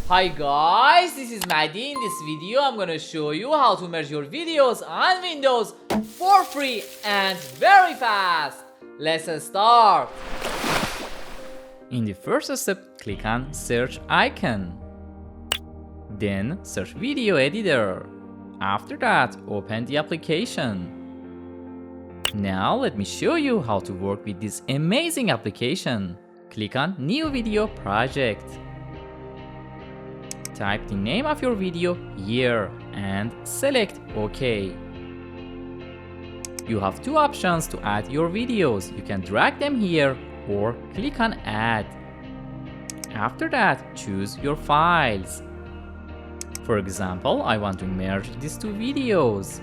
Hi guys, this is Maddie. In this video, I'm gonna show you how to merge your videos on Windows for free and very fast. Let's start. In the first step, click on search icon. Then search video editor. After that, open the application. Now let me show you how to work with this amazing application. Click on new video project. Type the name of your video here and select OK. You have two options to add your videos. You can drag them here or click on add. After that, choose your files. For example, I want to merge these two videos.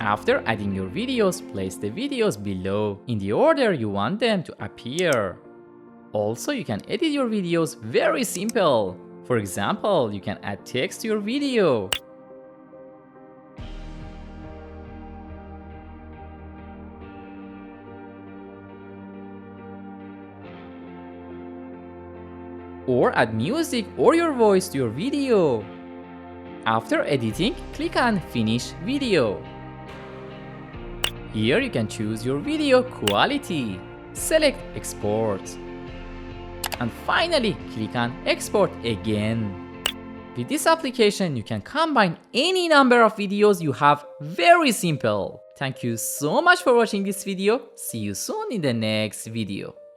After adding your videos, place the videos below in the order you want them to appear. Also, you can edit your videos very simple. For example, you can add text to your video. Or add music or your voice to your video. After editing, click on Finish Video. Here you can choose your video quality. Select Export. And finally, click on Export again. With this application, you can combine any number of videos you have very simple. Thank you so much for watching this video. See you soon in the next video.